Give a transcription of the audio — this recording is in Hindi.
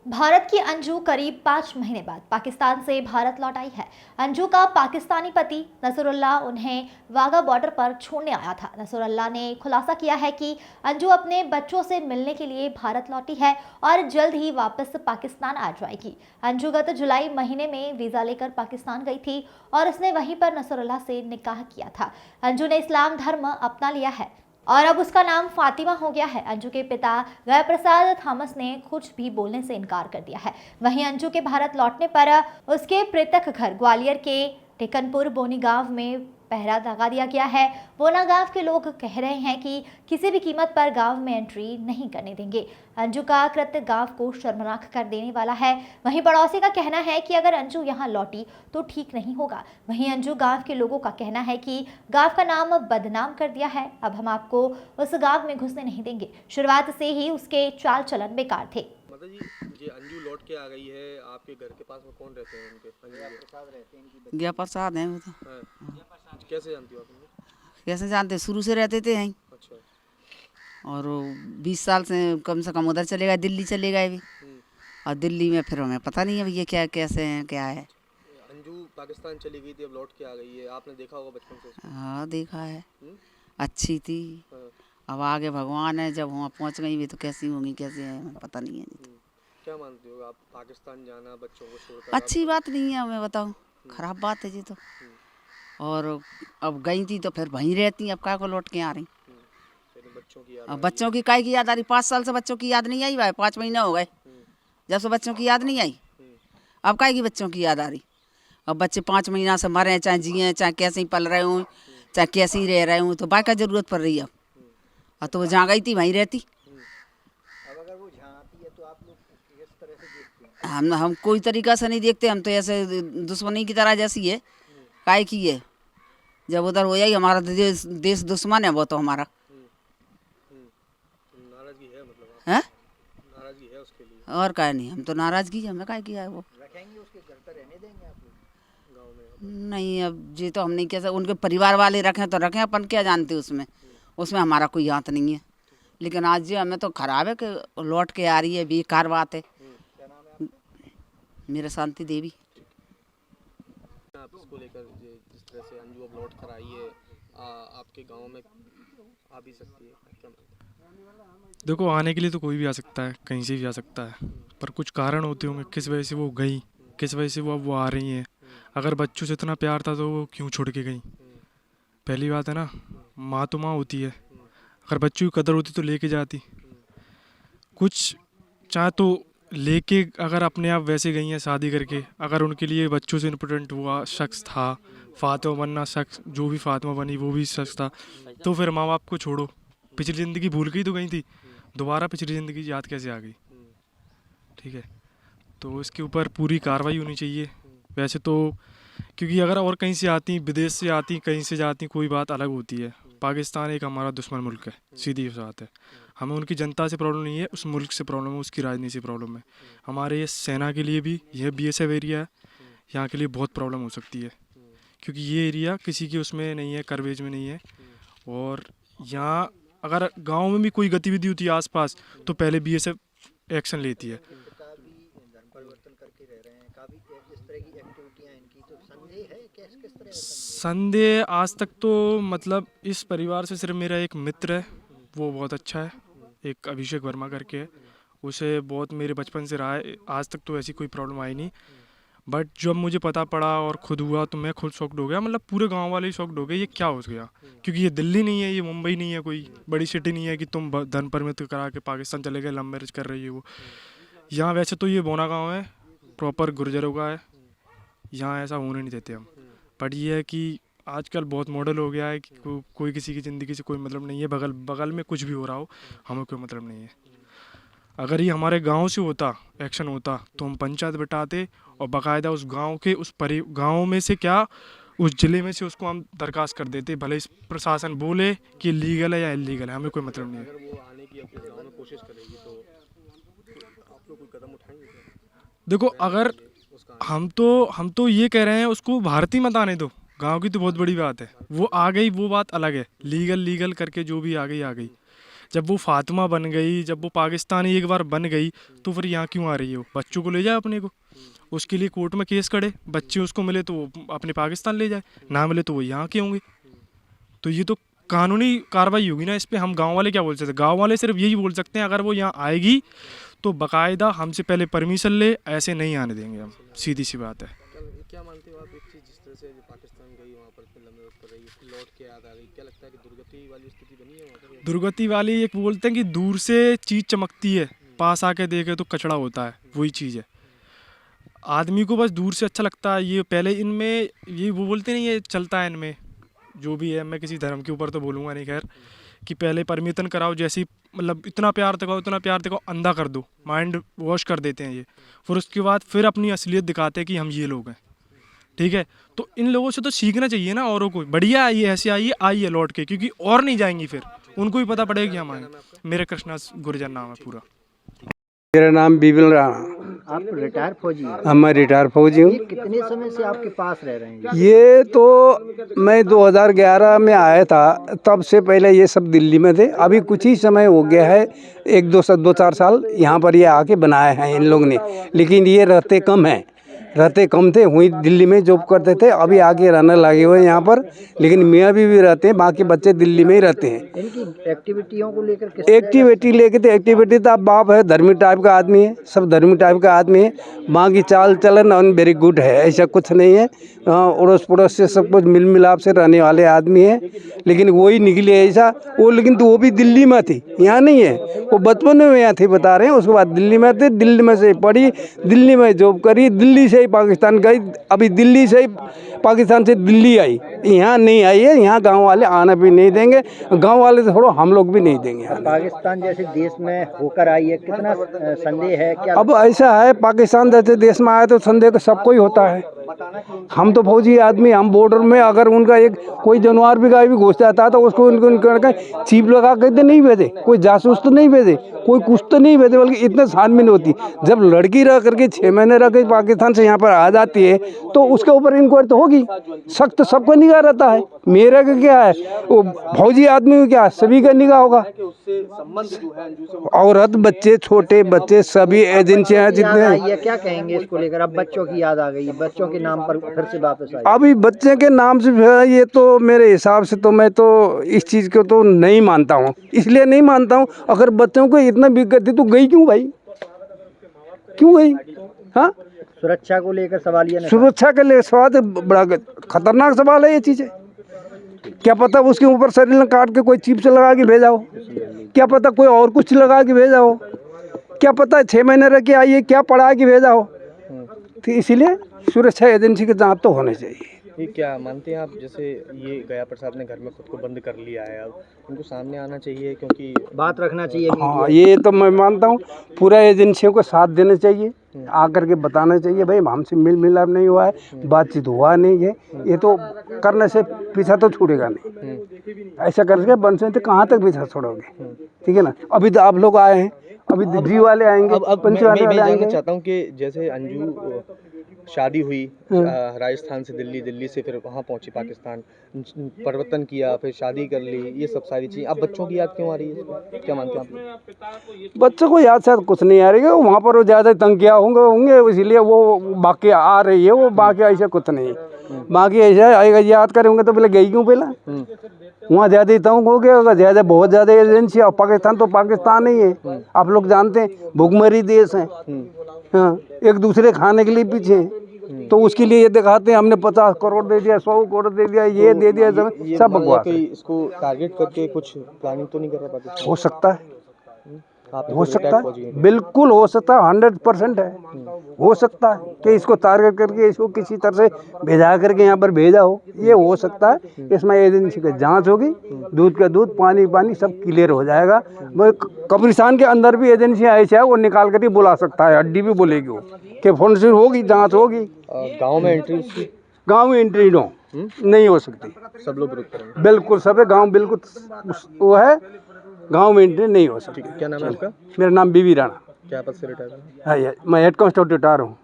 भारत की अंजू करीब 5 महीने बाद पाकिस्तान से भारत लौट आई है। अंजू का पाकिस्तानी पति नसरुल्लाह उन्हें वाघा बॉर्डर पर छोड़ने आया था। नसरुल्लाह ने खुलासा किया है कि अंजू अपने बच्चों से मिलने के लिए भारत लौटी है और जल्द ही वापस पाकिस्तान आ जाएगी। अंजू गत जुलाई महीने में वीजा लेकर पाकिस्तान गई थी और उसने वहीं पर नसरुल्लाह से निकाह किया था। अंजू ने इस्लाम धर्म अपना लिया है और अब उसका नाम फातिमा हो गया है। अंजू के पिता गया प्रसाद थॉमस ने कुछ भी बोलने से इनकार कर दिया है। वहीं अंजू के भारत लौटने पर उसके मृतक घर ग्वालियर के टेकनपुर बोनी गांव में पहरा लगा दिया गया है। बोना गांव के लोग कह रहे हैं कि किसी भी कीमत पर गांव में एंट्री नहीं करने देंगे। अंजू का कृत्य गांव को शर्मनाक कर देने वाला है। वहीं पड़ोसी का कहना है कि अगर अंजू यहां लौटी तो ठीक नहीं होगा। वहीं अंजू गांव के लोगों का कहना है कि गांव का नाम बदनाम कर दिया है, अब हम आपको उस गांव में घुसने नहीं देंगे। शुरुआत से ही उसके चाल चलन बेकार थे। माता जी, ये अंजू लौट के आ गई है, आपके घर के पास में कौन रहते हैं उनके? अंजू गया प्रसाद है वो तो। हाँ। कैसे जानती हो आप उनको? कैसे जानते, शुरू से रहते थे यहीं। अच्छा। और वो 20 साल से कम उधर चले गए, दिल्ली चले गए भी। और दिल्ली में फिर हमें पता नहीं है ये क्या कैसे हैं क्या है। अंजू पाकिस्तान चली गई थी, अब लौट के आ गई है, आपने देखा होगा बचपन से उसको? हाँ देखा है, हम्म? अच्छी थी। हाँ। अब आगे भगवान है, जब वहाँ पहुँच गई भी तो कैसी होंगी कैसे है हमें पता नहीं है। क्या मानते हो आप, पाकिस्तान जाना बच्चों को छोड़कर? अच्छी बात नहीं है, मैं बताऊँ खराब बात है जी तो। और अब गई थी तो फिर वहीं रहती, अब काय को लौट के आ रही। बच्चों की याद अब बच्चों की काय की याद आ रही, 5 साल से बच्चों की याद नहीं आई भाई, 5 महीने हो गए जब से बच्चों की याद नहीं आई। अब काय की बच्चों की याद आ रही। अब बच्चे 5 महीना से मरे, चाहे जिए, चाहे कैसे ही पल रहे हों, चाहे कैसे ही रह रहे हों, तो बाय का जरूरत पड़ रही है अब तो वो जहाँ गई थी वहीं रहती। अब अगर वो जहाँ आती है तो आप लोग किस तरह से देखते हैं? हम कोई तरीका से नहीं देखते, हम तो ऐसे दुश्मनी की तरह जैसी है। काय की है, जब उधर हो जाएगी हमारा देश दुश्मन है वो तो हमारा नाराजगी है, मतलब है। नाराजगी है उसके लिए। और काय नहीं, हम तो नाराजगी हमें काय किया है वो। रखेंगे उसके घर पर, रहने देंगे आप लोग गाँव में? नहीं, अब ये तो हम नहीं कह सकते, उनके परिवार वाले रखें तो रखें, अपन क्या जानते उसमें। उसमें हमारा कोई हाथ नहीं है। लेकिन आज ये हमें तो खराब है कि लौट के आ रही है, बेकार बात है। क्या नाम है आपका? मेरा शांति देवी। आप इसको लेकर जिस तरह से अंजू अब लौट कर आई है, आपके गांव में आ भी सकती है, क्या मानते हैं? देखो, आने के लिए तो कोई भी आ सकता है, कहीं से भी आ सकता है, पर कुछ कारण होते होंगे किस वजह से वो गई, किस वजह से वो अब वो आ रही हैं। अगर बच्चों से इतना प्यार था तो वो क्यों छोड़ के गई? पहली बात है ना, माँ तो माँ होती है, अगर बच्चों की कदर होती तो लेके जाती। कुछ चाहे तो लेके, अगर अपने आप वैसे गई हैं शादी करके, अगर उनके लिए बच्चों से इम्पोर्टेंट हुआ शख्स था, फातिमा बनना शख्स, जो भी फातिमा बनी वो भी शख्स था, तो फिर माँ बाप को छोड़ो। पिछली ज़िंदगी भूल गई तो गई थी, दोबारा पिछली ज़िंदगी याद कैसे आ गई? ठीक है, तो इसके ऊपर पूरी कार्रवाई होनी चाहिए। वैसे तो क्योंकि अगर और कहीं से आती, विदेश से आती, कहीं से जाती, कोई बात अलग होती है। पाकिस्तान एक हमारा दुश्मन मुल्क है, सीधी बात है। हमें उनकी जनता से प्रॉब्लम नहीं है, उस मुल्क से प्रॉब्लम है, उसकी राजनीति से प्रॉब्लम है। हमारे ये सेना के लिए भी, यह BSF एरिया है, यहाँ के लिए बहुत प्रॉब्लम हो सकती है, क्योंकि ये एरिया किसी के उसमें नहीं है, करवेज में नहीं है। और यहाँ अगर गांव में भी कोई गतिविधि होती है आसपास, तो पहले BSF एक्शन लेती है। पिता भी धर्म परिवर्तन करके रह रहे हैं, काफी इस तरह की एक्टिविटियां इनकी, तो संदेह है किस तरह का संदेह आज तक तो मतलब इस परिवार से सिर्फ मेरा एक मित्र है, वो बहुत अच्छा है, एक अभिषेक वर्मा करके है, उसे बहुत मेरे बचपन से रहा है, आज तक तो ऐसी कोई प्रॉब्लम आई नहीं। बट जब मुझे पता पड़ा और खुद हुआ तो मैं खुद शॉक्ड हो गया, मतलब पूरे गांव वाले ही शॉक्ड हो गए, ये क्या हो गया? क्योंकि ये दिल्ली नहीं है, ये मुंबई नहीं है, कोई बड़ी सिटी नहीं है कि तुम धन परमित करा के पाकिस्तान चले गए, लव मैरिज कर रही है वो। यहाँ वैसे तो ये बोना गाँव है, प्रॉपर गुर्जरों का है, यहाँ ऐसा होने नहीं देते हम। बट ये है कि आजकल बहुत मॉडल हो गया है कि कोई किसी की ज़िंदगी से कोई मतलब नहीं है, बगल बगल में कुछ भी हो रहा हो, हमें कोई मतलब नहीं है। अगर ये हमारे गांव से होता, एक्शन होता, तो हम पंचायत बिठाते और बाकायदा उस गांव के गांव में से क्या, उस ज़िले में से उसको हम दरखास्त कर देते, भले इस प्रशासन बोले कि लीगल है या इलीगल है, हमें कोई मतलब नहीं है। अगर वो आने की अपने गांव में कोशिश करेगी तो आप लोग कोई कदम उठाएंगे क्या? देखो, अगर हम तो ये कह रहे हैं उसको भारतीय मत आने दो, गांव की तो बहुत बड़ी बात है, वो आ गई वो बात अलग है, लीगल करके जो भी आ गई आ गई। जब वो फातिमा बन गई, जब वो पाकिस्तानी एक बार बन गई, तो फिर यहाँ क्यों आ रही है? वो बच्चों को ले जाए अपने को, उसके लिए कोर्ट में केस करे, बच्चे उसको मिले तो वो अपने पाकिस्तान ले जाए, ना मिले तो वो यहाँ के होंगे। तो ये तो कानूनी कार्रवाई होगी ना इस पर। हम गाँव वाले क्या बोल सकते हैं? गाँव वाले सिर्फ यही बोल सकते हैं, अगर वो यहाँ आएगी तो बाकायदा हमसे पहले परमिशन ले, ऐसे नहीं आने देंगे हम, सीधी सी बात है। क्या मानते हो आप एक चीज़, जिस तरह से पाकिस्तान गई वहाँ पर फिर लंबे वक्त पर रही, फिर लौट के याद आ गई, क्या लगता है कि दुर्गति वाली स्थिति बनी है वहाँ पर? दुर्गति वाली एक बोलते हैं कि दूर से चीज़ चमकती है, पास आके देखे तो कचड़ा होता है, वही चीज़ है। आदमी को बस दूर से अच्छा लगता है। ये पहले इनमें ये वो बोलते नहीं, ये चलता है इनमें जो भी है, मैं किसी धर्म के ऊपर तो बोलूँगा नहीं खैर, कि पहले परमिशन कराओ, जैसी मतलब इतना प्यार दिखाओ अंधा कर दो, माइंड वॉश कर देते हैं ये, फिर उसके बाद फिर अपनी असलियत दिखाते हैं कि हम ये लोग हैं। ठीक है, तो इन लोगों से तो सीखना चाहिए ना औरों को। बढ़िया आई है, ऐसे आई है लौट के, क्योंकि और नहीं जाएंगी, फिर उनको भी पता पड़ेगा कि हम आए। मेरा कृष्णा गुर्जर नाम है पूरा। मेरा नाम बिपिन राणा। आप रिटायर फौजी हैं? हाँ, मैं रिटायर फौजी हूँ। ये कितने समय से आपके पास रह रहे हैं? ये तो मैं 2011 में आया था, तब से पहले ये सब दिल्ली में थे। अभी कुछ ही समय हो गया है, 1-2 साल यहाँ पर ये आके बनाए हैं इन लोगों ने, लेकिन ये रहते कम थे, वहीं दिल्ली में जॉब करते थे। अभी आके रहने लगे हुए हैं यहाँ पर, लेकिन मियाँ भी रहते हैं, बाकी बच्चे दिल्ली में ही रहते हैं। इनकी एक्टिविटियों को लेकर एक्टिविटी तो अब बाप है, धर्मी टाइप का आदमी है, सब धर्मी टाइप का आदमी है। बाकी चाल चलन वेरी गुड है, ऐसा कुछ नहीं है। अड़ोस पड़ोस से सब कुछ मिल मिलाप से रहने वाले आदमी है, लेकिन वही निकले ऐसा वो। लेकिन तो वो भी दिल्ली में थी, यहाँ नहीं है। वो बचपन में यहाँ थी, बता रहे हैं। उसके बाद दिल्ली में थे, दिल्ली में से पढ़ी, दिल्ली में जॉब करी, दिल्ली से ही पाकिस्तान गई, अभी दिल्ली से ही पाकिस्तान से दिल्ली आई, यहाँ नहीं आई है। यहाँ गांव वाले आना भी नहीं देंगे, गांव वाले तो छोड़ो हम लोग भी नहीं देंगे। पाकिस्तान जैसे देश में होकर आई है, कितना संदेह है? क्या अब ऐसा है, पाकिस्तान जैसे देश में आया तो संदेह तो सबको ही होता है। हम तो फौजी आदमी, हम बॉर्डर में अगर उनका एक कोई जानवर भी गाय भी घुस जाता है तो उसको उनको चीप लगा के तो नहीं भेजे, कोई जासूस तो नहीं भेजे, कोई कुछ तो नहीं भेजे, बल्कि इतने छानबीन होती। जब लड़की रह करके 6 महीने रह के पाकिस्तान से यहाँ पर आ जाती है तो उसके ऊपर इंक्वायरी तो होगी, सख्त सबको निगाह रहता है। मेरा का क्या है, वो फौजी आदमी में क्या सभी का निगाह होगा। औरत, बच्चे, छोटे बच्चे, सभी एजेंसियाँ जितने। क्या कहेंगे इसको लेकर? अब बच्चों की याद आ गई, बच्चों के नाम पर फिर से वापस आई। अभी बच्चे के नाम से ये तो मेरे हिसाब से तो मैं तो इस चीज़ को तो नहीं मानता हूँ। इसलिए नहीं मानता हूँ, अगर बच्चों को इतना बिगड़ थी तो गई क्यों भाई, क्यों गई? हाँ, सुरक्षा को लेकर सवाल ये सुरक्षा के लिए सवाल बड़ा खतरनाक सवाल है ये चीज़ें। क्या पता उसके ऊपर शरीर में काट के कोई चिप से लगा के भेजा हो, क्या पता कोई और कुछ लगा के भेजा हो, क्या पता 6 महीने रह के आई है, क्या पढ़ा के भेजा हो। तो इसीलिए सुरक्षा एजेंसी के जांच तो होने चाहिए। ये क्या मानते हैं आप, जैसे ये गया प्रसाद ने घर में खुद को बंद कर लिया है, अब उनको सामने आना चाहिए, क्योंकि बात रखना चाहिए। हाँ, ये तो मैं मानता हूँ, पूरा एजेंसियों को साथ देना चाहिए, आकर के बताना चाहिए भाई हमसे मिल मिलाप नहीं हुआ है, बातचीत हुआ नहीं है। ये तो करने से पीछा तो छूटेगा नहीं, ऐसा करके बन से तो कहाँ तक पीछा छोड़ोगे? ठीक है ना। अभी तो आप लोग आए हैं, अभी दिल्ली वाले आएंगे, पंच वाले आएंगे। चाहता हूँ कि जैसे अंजू शादी हुई राजस्थान से दिल्ली, दिल्ली से फिर वहाँ पहुँची पाकिस्तान, परिवर्तन किया, फिर शादी कर ली, ये सब सारी चीज़ें। अब बच्चों की याद क्यों आ रही है, क्या मानते हैं आप लोग? बच्चों को याद शायद कुछ नहीं आ रही है, वहाँ पर वो ज़्यादा तंग किया होंगे इसीलिए वो बाकी आ रही है। वो बाकी ऐसा कुछ नहीं, बाकी ऐसा आएगा याद करेंगे तो पहले गई क्यों? पहला वहाँ ज़्यादा तंग हो गया होगा, ज़्यादा बहुत ज़्यादा एजेंसी। और पाकिस्तान तो पाकिस्तान ही है, आप लोग जानते हैं, भुखमरी देश है। हाँ, एक दूसरे खाने के लिए पीछे हैं, तो उसके लिए ये दिखाते हैं हमने 50 करोड़ दे दिया, 100 करोड़ दे दिया, ये दे दिया, सब बकवास है। इसको टारगेट करके कुछ प्लानिंग तो नहीं कर रहा पाकिस्तान? हो सकता है, हो सकता है, बिल्कुल हो सकता है, 100% है। हो सकता है कि इसको टारगेट करके इसको किसी तरह से भेजा करके यहाँ पर भेजा हो, ये हो सकता है। इसमें एजेंसी की जांच होगी, दूध का दूध, पानी पानी, सब क्लियर हो जाएगा। वो कब्रिस्तान के अंदर भी एजेंसियाँ ऐसी है, वो निकाल कर ही बुला सकता है, हड्डी भी बोलेगी वो कि फोन से होगी, जाँच होगी। गाँव में एंट्री, गाँव में एंट्री नो नहीं हो सकती, सब लोग विरोध करेंगे। बिल्कुल सब है, गाँव बिल्कुल वो है, गाँव में एंट्री नहीं हो सकती। क्या नाम है आपका? मेरा नाम बीबी राणा। क्या पद से रिटायर? मैं हेड कांस्टेबल रिटायर हूँ।